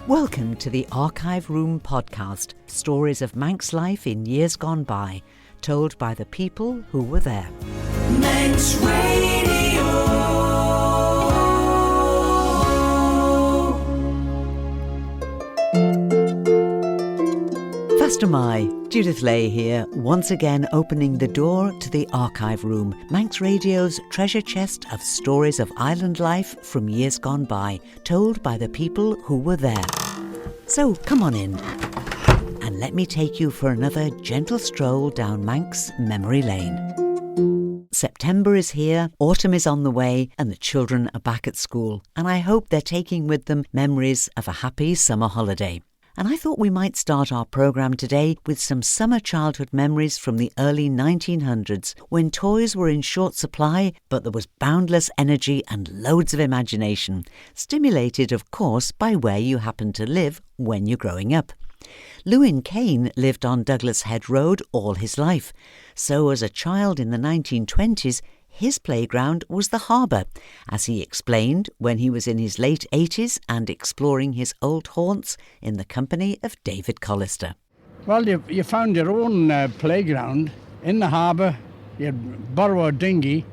Welcome to the Archive Room podcast, stories of Manx life in years gone by, told by the people who were there. Manx Radio. Fastamai, Judith Lay here, once again opening the door to the Archive Room, Manx Radio's treasure chest of stories of island life from years gone by, told by the people who were there. So come on in, and let me take you for another gentle stroll down Manx memory lane. September is here, autumn is on the way, and the children are back at school, and I hope they're taking with them memories of a happy summer holiday. And I thought we might start our programme today with some summer childhood memories from the early 1900s, when toys were in short supply, but there was boundless energy and loads of imagination, stimulated, of course, by where you happen to live when you're growing up. Lewin Cain lived on Douglas Head Road all his life, so as a child in the 1920s, his playground was the harbour, as he explained when he was in his late 80s and exploring his old haunts in the company of David Callister. Well, you found your own playground in the harbour. You'd borrow a dinghy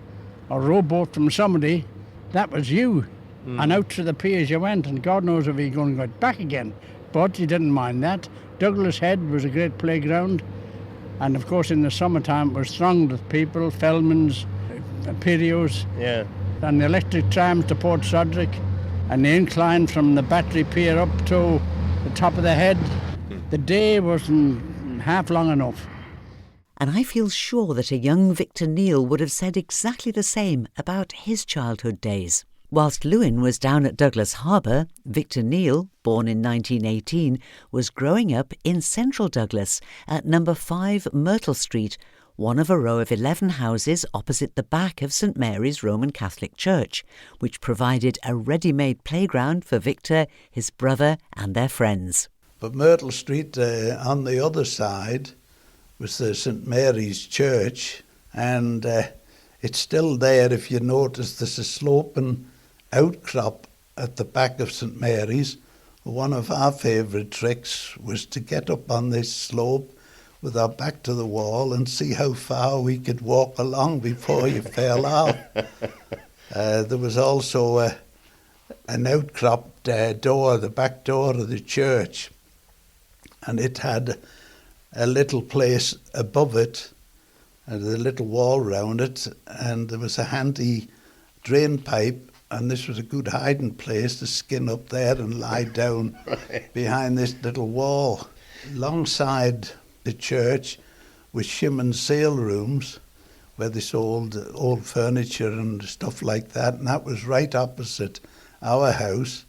or rowboat from somebody. That was you. And out to the piers you went, and God knows if you're going to get back again. But you didn't mind that. Douglas Head was a great playground. And of course in the summertime it was thronged with people, Fellmans, Pirios, and the electric trams to Port Sodrick, and the incline from the Battery Pier up to the top of the head. The day wasn't half long enough. And I feel sure that a young Victor Kneale would have said exactly the same about his childhood days. Whilst Lewin was down at Douglas Harbour, Victor Kneale, born in 1918, was growing up in central Douglas at number 5 Myrtle Street, one of a row of 11 houses opposite the back of St Mary's Roman Catholic Church, which provided a ready-made playground for Victor, his brother and their friends. But Myrtle Street, on the other side, was the St Mary's Church, and it's still there. If you notice, there's a sloping outcrop at the back of St Mary's. One of our favourite tricks was to get up on this slope with our back to the wall and see how far we could walk along before you fell off. There was also an outcropped door, the back door of the church, and it had a little place above it, and a little wall round it, and there was a handy drain pipe, and this was a good hiding place to skin up there and lie down behind this little wall. Alongside the church with shim and sale rooms where they sold old furniture and stuff like that, and that was right opposite our house,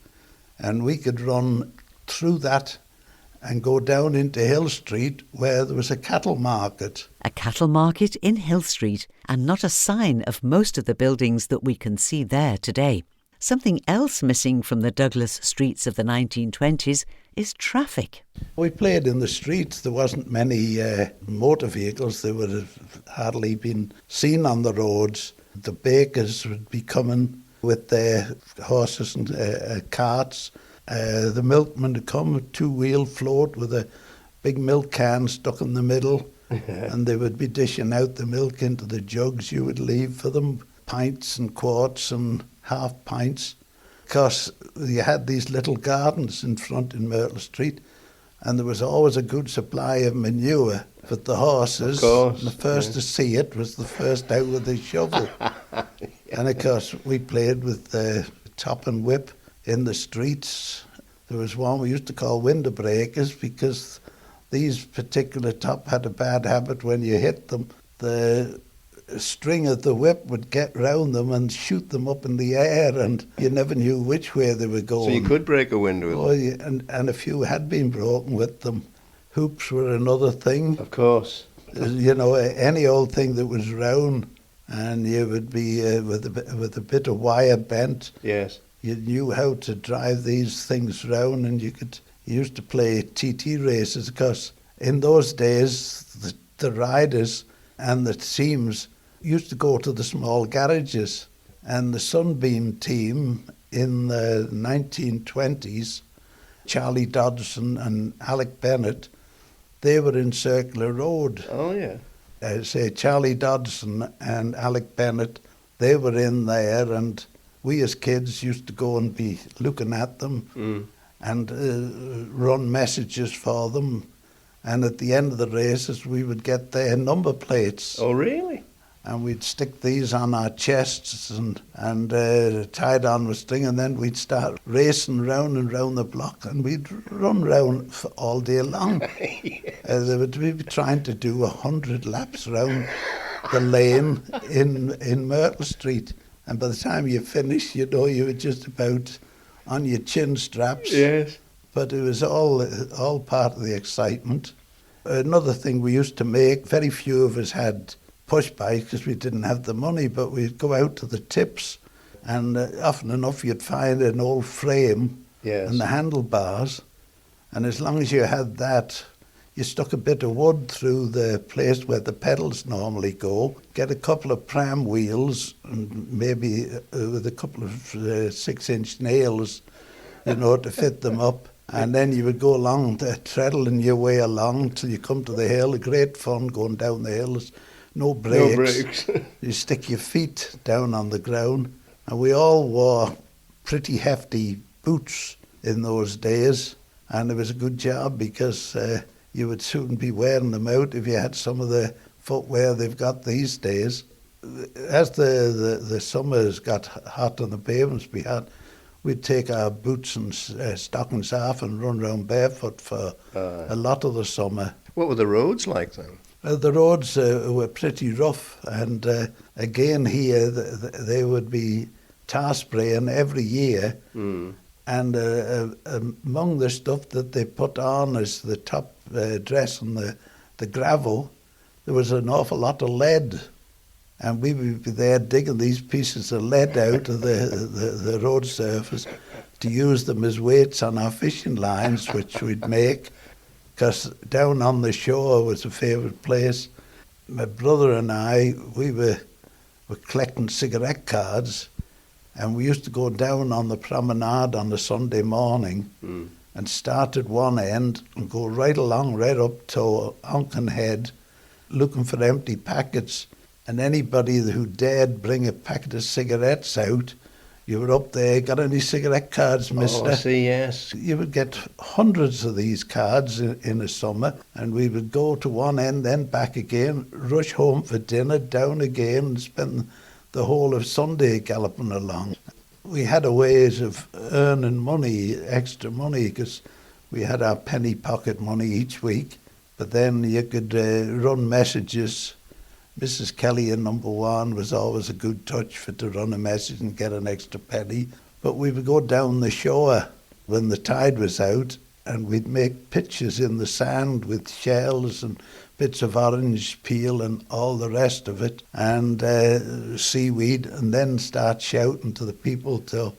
and we could run through that and go down into Hill Street where there was a cattle market. A cattle market in Hill Street, and not a sign of most of the buildings that we can see there today. Something else missing from the Douglas streets of the 1920s is traffic. We played in the streets. There wasn't many motor vehicles. They would have hardly been seen on the roads. The bakers would be coming with their horses and carts. The milkmen would come, a two-wheel float with a big milk can stuck in the middle, and they would be dishing out the milk into the jugs you would leave for them, pints and quarts and half pints, because you had these little gardens in front in Myrtle Street, and there was always a good supply of manure for the horses. Of course. And the first to see it was the first out with the shovel. And of course we played with the top and whip in the streets. There was one we used to call window breakers, because these particular top had a bad habit. When you hit them, the string of the whip would get round them and shoot them up in the air, and you never knew which way they were going. So you could break a window with them? And a few had been broken with them. Hoops were another thing. Of course. You know, any old thing that was round, and you would be with a bit of wire bent. Yes. You knew how to drive these things round, and you used to play TT races, because in those days the riders and the teams used to go to the small garages, and the Sunbeam team in the 1920s Charlie Dodson and Alec Bennett, they were in Circular Road. Oh, yeah. Say Charlie Dodson and Alec Bennett, they were in there, and we as kids used to go and be looking at them and run messages for them. And at the end of the races, we would get their number plates. Oh, really? And we'd stick these on our chests and tied on with string, and then we'd start racing round and round the block, and we'd run round all day long. We'd be trying to do 100 laps round the lane in Myrtle Street. And by the time you finished, you know, you were just about on your chin straps. Yes. But it was all part of the excitement. Another thing we used to make, very few of us had push bikes because we didn't have the money, but we'd go out to the tips, and often enough you'd find an old frame and the handlebars, and as long as you had that, you stuck a bit of wood through the place where the pedals normally go, get a couple of pram wheels, and maybe with a couple of 6-inch nails, you know, to fit them up. And then you would go along, treadling your way along till you come to the hill. Great fun going down the hills. No brakes. No brakes. You stick your feet down on the ground. And we all wore pretty hefty boots in those days. And it was a good job because you would soon be wearing them out if you had some of the footwear they've got these days. As the summers got hot and the pavements be hot, we'd take our boots and stockings off and run around barefoot for a lot of the summer. What were the roads like then? The roads were pretty rough, and again here they would be tar spraying every year, and among the stuff that they put on as the top dress on the gravel, there was an awful lot of lead, and we would be there digging these pieces of lead out of the road surface to use them as weights on our fishing lines, which we'd make. Because down on the shore was a favourite place. My brother and I, we were collecting cigarette cards, and we used to go down on the promenade on a Sunday morning and start at one end and go right along, right up to Onken Head, looking for empty packets. And anybody who dared bring a packet of cigarettes out, you were up there, got any cigarette cards, mister? Oh, I see, yes. You would get hundreds of these cards in a summer, and we would go to one end, then back again, rush home for dinner, down again, and spend the whole of Sunday galloping along. We had a ways of earning money, extra money, because we had our penny pocket money each week, but then you could run messages. Mrs. Kelly in number 1 was always a good touch for to run a message and get an extra penny. But we would go down the shore when the tide was out, and we'd make pictures in the sand with shells and bits of orange peel and all the rest of it, and seaweed, and then start shouting to the people to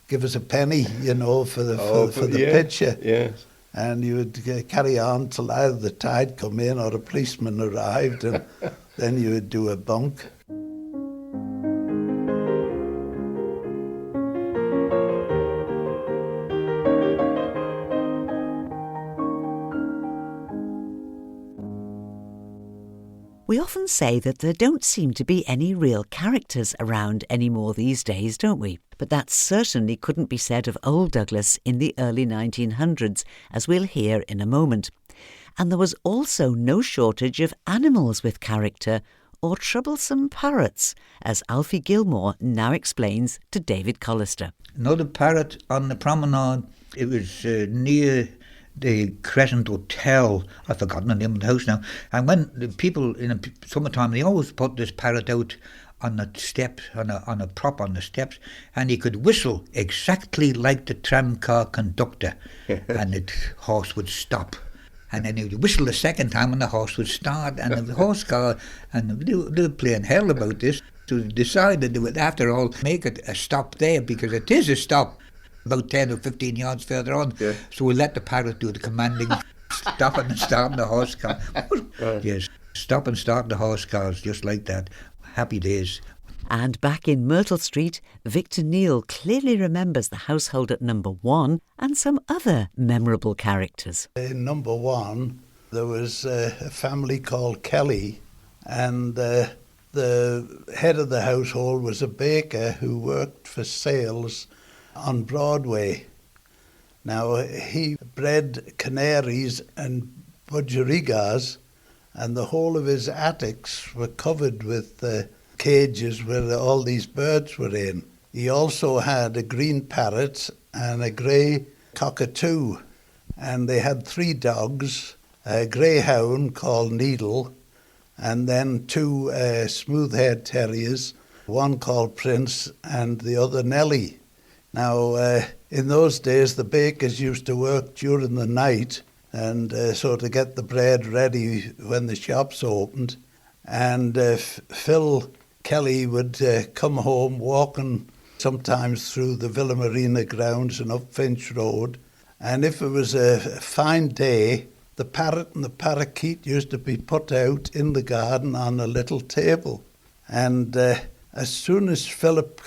give us a penny, you know, for the picture. Yes. And you would carry on till either the tide come in or a policeman arrived, and then you would do a bunk. We often say that there don't seem to be any real characters around anymore these days, don't we? But that certainly couldn't be said of Old Douglas in the early 1900s, as we'll hear in a moment. And there was also no shortage of animals with character, or troublesome parrots, as Archie Gilmour now explains to David Callister. Another parrot on the promenade. It was near the Crescent Hotel. I've forgotten the name of the house now. And when the people in the summertime, they always put this parrot out on the steps, on a prop on the steps, and he could whistle exactly like the tramcar conductor, and the horse would stop. And then he would whistle the second time and the horse would start, and the horse car, and they were playing hell about this. So they decided they would, after all, make it a stop there, because it is a stop about 10 or 15 yards further on. Yeah. So we let the parrot do the commanding, stopping and starting the horse car. Right. Yes, stop and start the horse cars, just like that. Happy days. And back in Myrtle Street, Victor Kneale clearly remembers the household at number 1 and some other memorable characters. In number 1, there was a family called Kelly, and the head of the household was a baker who worked for sales on Broadway. Now, he bred canaries and budgerigars, and the whole of his attics were covered with cages where all these birds were in. He also had a green parrot and a grey cockatoo, and they had 3 dogs, a greyhound called Needle, and then 2 smooth-haired terriers, one called Prince and the other Nellie. Now, in those days, the bakers used to work during the night, and so to get the bread ready when the shops opened. And Phil Kelly would come home walking sometimes through the Villa Marina grounds and up Finch Road. And if it was a fine day, the parrot and the parakeet used to be put out in the garden on a little table. And as soon as Philip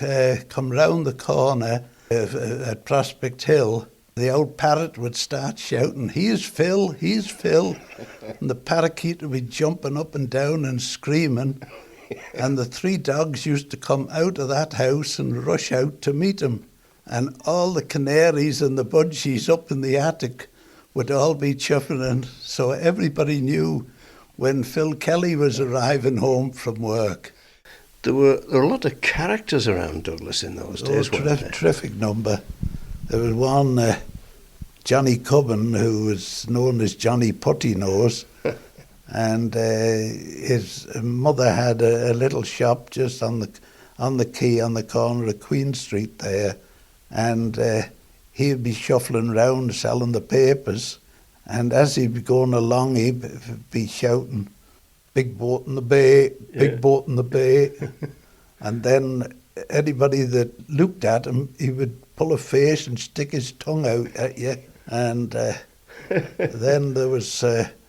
come round the corner at Prospect Hill, the old parrot would start shouting, "Here's Phil, here's Phil." And the parakeet would be jumping up and down and screaming. And the 3 dogs used to come out of that house and rush out to meet him. And all the canaries and the budgies up in the attic would all be chuffing. And so everybody knew when Phil Kelly was arriving home from work. There were a lot of characters around Douglas in those days, weren't there? Terrific number. There was one, Johnny Cubbin, who was known as Johnny Putty Nose, and his mother had a little shop just on the quay on the corner of Queen Street there, and he'd be shuffling round selling the papers, and as he'd be going along, he'd be shouting, "Big boat in the bay, big boat in the bay," and then anybody that looked at him, he would pull a face and stick his tongue out at you. And then there was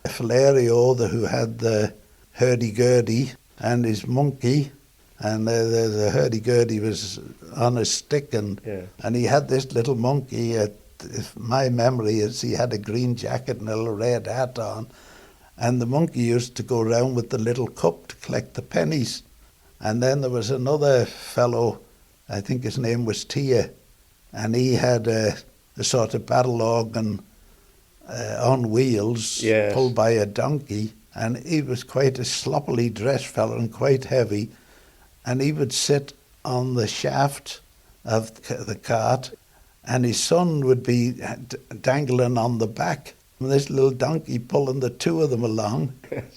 Filario, who had the hurdy-gurdy, and his monkey. And the hurdy-gurdy was on a stick, and he had this little monkey. My memory is he had a green jacket and a little red hat on. And the monkey used to go round with the little cup to collect the pennies. And then there was another fellow, I think his name was Tia, and he had a sort of battle organ on wheels, pulled by a donkey, and he was quite a sloppily dressed fellow and quite heavy, and he would sit on the shaft of the cart, and his son would be dangling on the back, and this little donkey pulling the 2 of them along.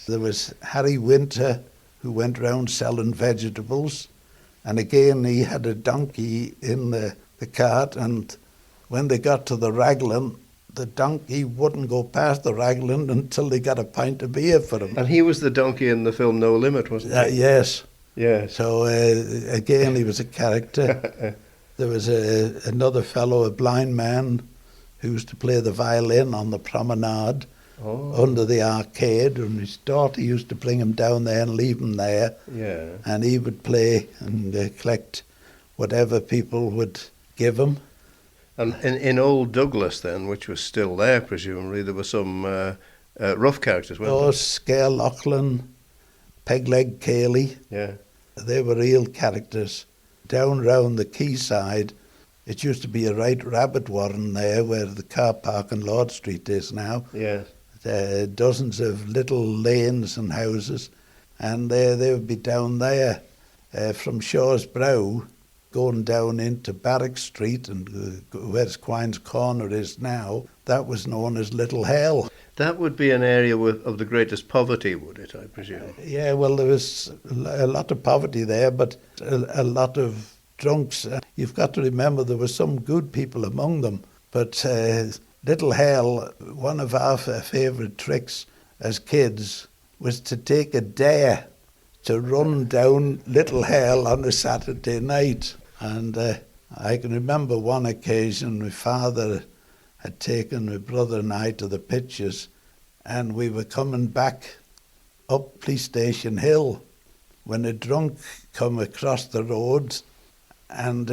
There was Harry Winter, who went round selling vegetables, and again he had a donkey in the cart, and when they got to the raglan, the donkey wouldn't go past the raglan until they got a pint of beer for him. And he was the donkey in the film No Limit, wasn't he? Yes. Yes. So again, he was a character. There was another fellow, a blind man, who used to play the violin on the promenade under the arcade, and his daughter used to bring him down there and leave him there. Yeah. And he would play and collect whatever people would give him. And in Old Douglas then, which was still there presumably, there were some rough characters, weren't there? Scare Lachlan, Pegleg Cayley. Yeah. They were real characters. Down round the quayside, it used to be a right rabbit warren there where the car park on Lord Street is now. Yes. Dozens of little lanes and houses, and they would be down there from Shaw's Brow, going down into Barrack Street and where Quine's Corner is now. That was known as Little Hell. That would be an area of the greatest poverty, would it, I presume? Yeah, well, there was a lot of poverty there, but a lot of drunks. You've got to remember there were some good people among them, but Little Hell, one of our favourite tricks as kids was to take a dare to run down Little Hell on a Saturday night. And I can remember one occasion my father had taken my brother and I to the pictures, and we were coming back up Police Station Hill when a drunk come across the road and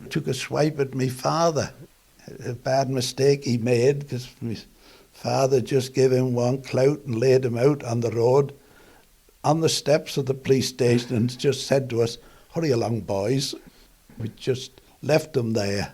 took a swipe at me father. A bad mistake he made, because my father just gave him one clout and laid him out on the road on the steps of the police station and just said to us, "Hurry along, boys." We just left him there.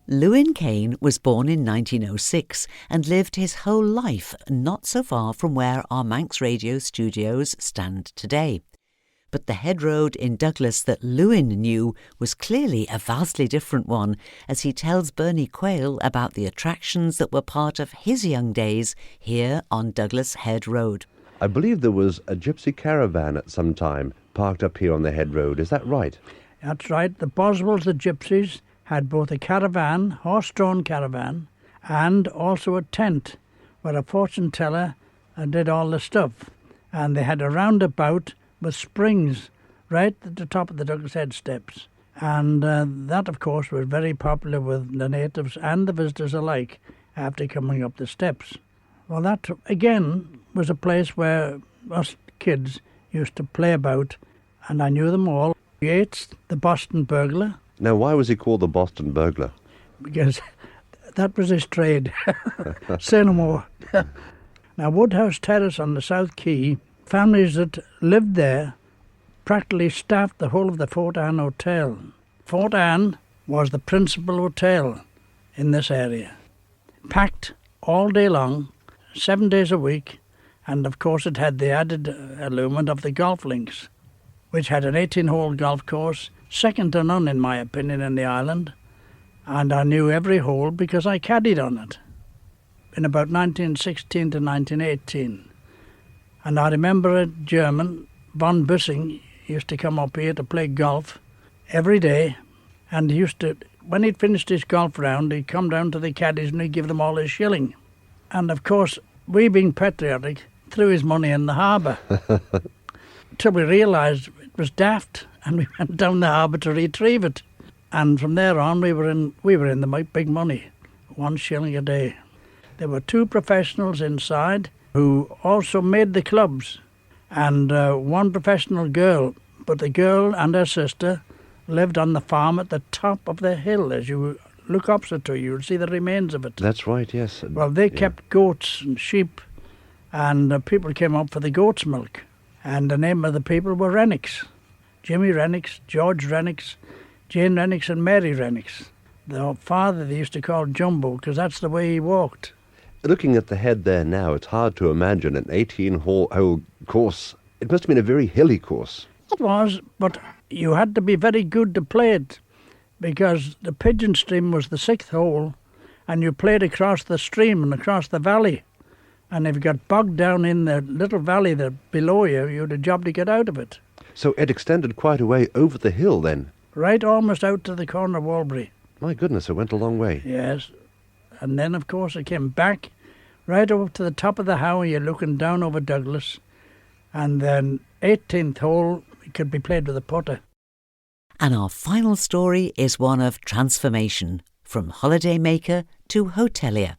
Lewin Cain was born in 1906 and lived his whole life not so far from where our Manx Radio studios stand today. But the head road in Douglas that Lewin knew was clearly a vastly different one, as he tells Bernie Quayle about the attractions that were part of his young days here on Douglas Head Road. I believe there was a gypsy caravan at some time parked up here on the Head Road. Is that right? That's right. The Boswells, the gypsies, had both a caravan, horse-drawn caravan, and also a tent where a fortune teller did all the stuff. And they had a roundabout with springs right at the top of the Douglas Head steps. And that, of course, was very popular with the natives and the visitors alike after coming up the steps. Well, that, again, was a place where us kids used to play about, and I knew them all. Yates, the Boston burglar. Now, why was he called the Boston burglar? Because that was his trade. Say no more. Now, Woodhouse Terrace on the South Quay, families that lived there practically staffed the whole of the Fort Anne Hotel. Fort Anne was the principal hotel in this area. Packed all day long, 7 days a week, and of course it had the added allurement of the golf links, which had an 18-hole golf course, second to none in my opinion in the island, and I knew every hole because I caddied on it in about 1916 to 1918. And I remember a German, von Büssing, used to come up here to play golf every day, and he used to, when he'd finished his golf round, he'd come down to the caddies and he'd give them all his shilling. And of course, we being patriotic, threw his money in the harbour. Till we realised it was daft, and we went down the harbour to retrieve it. And from there on, we were in the big money, 1 shilling a day. There were 2 professionals inside who also made the clubs, and 1 professional girl. But the girl and her sister lived on the farm at the top of the hill. As you look opposite to you, you'll see the remains of it. That's right, yes. Well, they kept goats and sheep, and people came up for the goat's milk. And the name of the people were Rennicks. Jimmy Rennicks, George Rennicks, Jane Rennicks and Mary Rennicks. The father they used to call Jumbo, because that's the way he walked. Looking at the head there now, it's hard to imagine an 18-hole course. It must have been a very hilly course. It was, but you had to be very good to play it, because the Pigeon Stream was the 6th hole, and you played across the stream and across the valley. And if you got bogged down in the little valley there below you, you had a job to get out of it. So it extended quite a way over the hill then? Right almost out to the corner of Walbury. My goodness, it went a long way. Yes. And then, of course, it came back right up to the top of the Howe, you're looking down over Douglas. And then 18th hole, it could be played with a putter. And our final story is one of transformation, from holidaymaker to hotelier.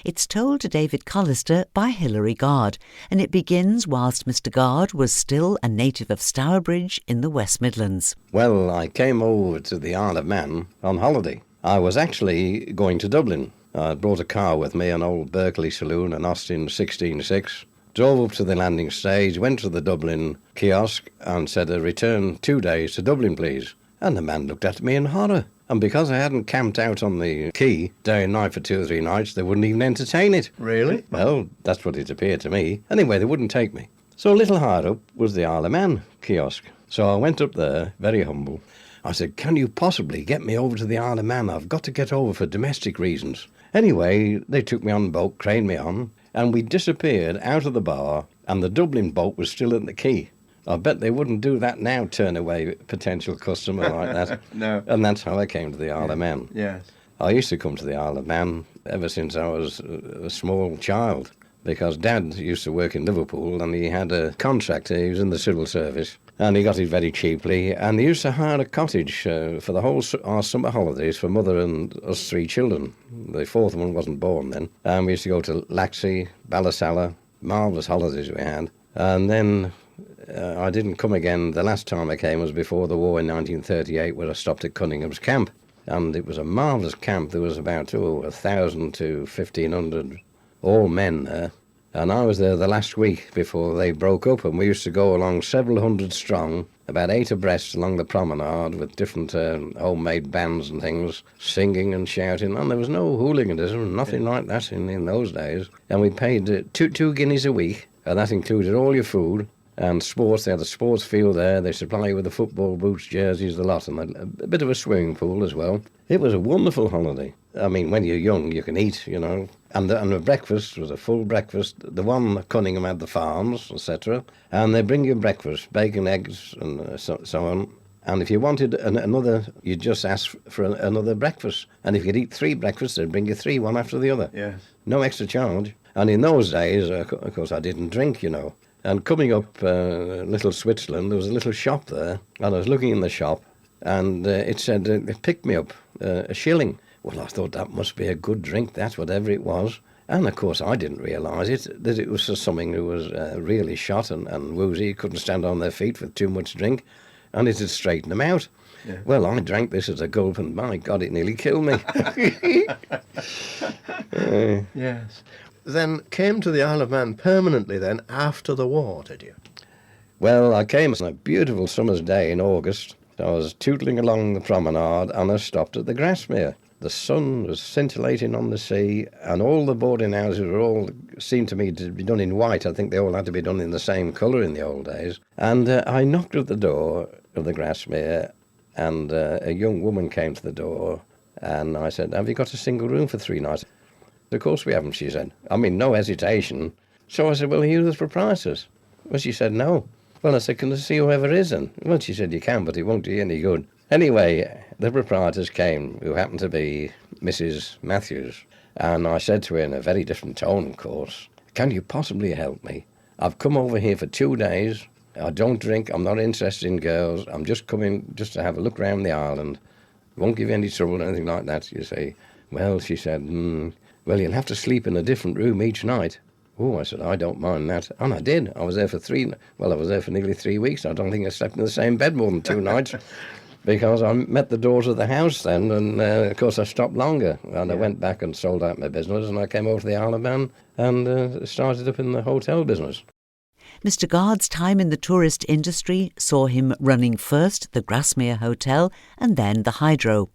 It's told to David Callister by Hilary Gard, and it begins whilst Mr. Gard was still a native of Stourbridge in the West Midlands. Well, I came over to the Isle of Man on holiday. I was actually going to Dublin. I brought a car with me, an old Berkeley saloon, an Austin 16.6. Drove up to the landing stage, went to the Dublin kiosk and said, return 2 days to Dublin, please. And the man looked at me in horror. And because I hadn't camped out on the quay day and night for 2 or 3 nights, they wouldn't even entertain it. Really? Well, that's what it appeared to me. Anyway, they wouldn't take me. So a little higher up was the Isle of Man kiosk. So I went up there, very humble. I said, can you possibly get me over to the Isle of Man? I've got to get over for domestic reasons. Anyway, they took me on the boat, craned me on, and we disappeared out of the bar, and the Dublin boat was still in the quay. I bet they wouldn't do that now, turn away a potential customer like that. No. And that's how I came to the Isle of Man. Yes. I used to come to the Isle of Man ever since I was a small child. because Dad used to work in Liverpool and he had a contractor. He was in the civil service and he got it very cheaply. And he used to hire a cottage for the whole our summer holidays for Mother and us 3 children. The 4th one wasn't born then. And we used to go to Laxey, Ballasalla, marvellous holidays we had. And then I didn't come again. The last time I came was before the war in 1938, where I stopped at Cunningham's camp. And it was a marvellous camp. There was about 1,000 to 1,500 all men there. And I was there the last week before they broke up, and we used to go along several hundred strong, about 8 abreast along the promenade with different homemade bands and things, singing and shouting. And there was no hooliganism, nothing like that in those days. And we paid 2 guineas a week, and that included all your food and sports. They had a sports field there. They supply you with the football boots, jerseys, the lot, and a bit of a swimming pool as well. It was a wonderful holiday. I mean, when you're young, you can eat, you know. And the breakfast was a full breakfast. The one at Cunningham had the farms, etc. And they bring you breakfast, bacon, eggs, and so on. And if you wanted another, you'd just ask for another breakfast. And if you'd eat 3 breakfasts, they'd bring you 3, one after the other. Yes. No extra charge. And in those days, of course, I didn't drink, you know. And coming up Little Switzerland, there was a little shop there. And I was looking in the shop, and it said, pick me up a shilling. Well, I thought that must be a good drink, that, whatever it was. And, of course, I didn't realise that it was for something who was really shot and woozy, couldn't stand on their feet with too much drink, and it had straightened them out. Yeah. Well, I drank this as a gulp, and my God, it nearly killed me. Yes. Then came to the Isle of Man permanently then after the war, did you? Well, I came on a beautiful summer's day in August. I was tootling along the promenade, and I stopped at the Grasmere. The sun was scintillating on the sea, and all the boarding houses seemed to me to be done in white. I think they all had to be done in the same colour in the old days. And I knocked at the door of the Grasmere, and a young woman came to the door, and I said, have you got a single room for 3 nights? Of course we haven't, she said. I mean, no hesitation. So I said, well, are you the proprietors? Well, she said, no. Well, I said, can I see whoever is in? Well, she said, you can, but it won't do you any good. Anyway, the proprietors came, who happened to be Mrs. Matthews, and I said to her in a very different tone, of course, can you possibly help me? I've come over here for 2 days. I don't drink. I'm not interested in girls. I'm just coming just to have a look round the island. Won't give you any trouble or anything like that, you say. Well, she said, well, you'll have to sleep in a different room each night. Oh, I said, I don't mind that. And I did. I was there for nearly 3 weeks. I don't think I slept in the same bed more than 2 nights. Because I met the doors of the house then, and of course I stopped longer. And I went back and sold out my business, and I came over to the Isle of Man and started up in the hotel business. Mr. Guard's time in the tourist industry saw him running first the Grasmere Hotel and then the Hydro.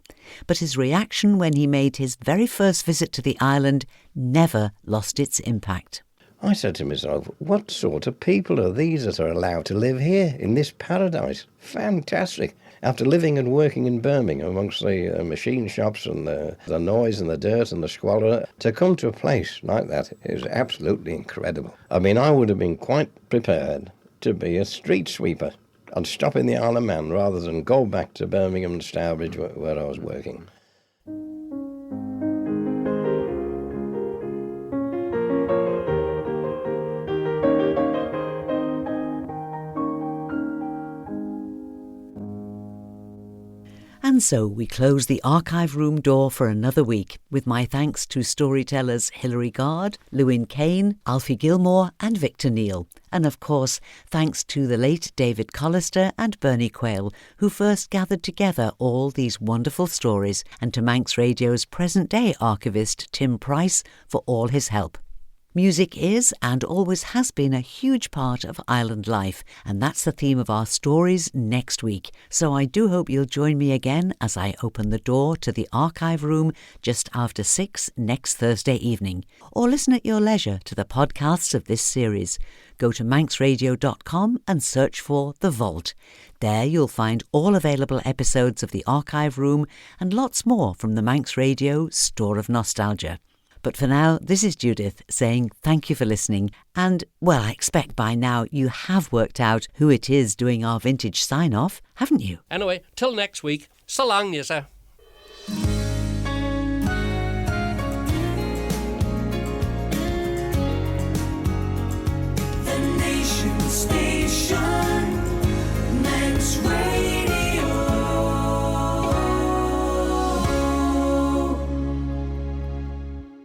But his reaction when he made his very first visit to the island never lost its impact. I said to myself, what sort of people are these that are allowed to live here in this paradise? Fantastic. After living and working in Birmingham amongst the machine shops and the noise and the dirt and the squalor, to come to a place like that is absolutely incredible. I mean, I would have been quite prepared to be a street sweeper and stop in the Isle of Man rather than go back to Birmingham and Stourbridge where I was working. And so we close the archive room door for another week, with my thanks to storytellers Hilary, Lewin, Cain, Archie Gilmour and Victor Kneale. And of course, thanks to the late David Callister and Bernie Quayle, who first gathered together all these wonderful stories, and to Manx Radio's present-day archivist Tim Price for all his help. Music is and always has been a huge part of island life, and that's the theme of our stories next week. So I do hope you'll join me again as I open the door to the archive room just after 6 next Thursday evening. Or listen at your leisure to the podcasts of this series. Go to manxradio.com and search for The Vault. There you'll find all available episodes of the archive room and lots more from the Manx Radio Store of Nostalgia. But for now, this is Judith saying thank you for listening. And, well, I expect by now you have worked out who it is doing our vintage sign-off, haven't you? Anyway, till next week, so long, yes, sir.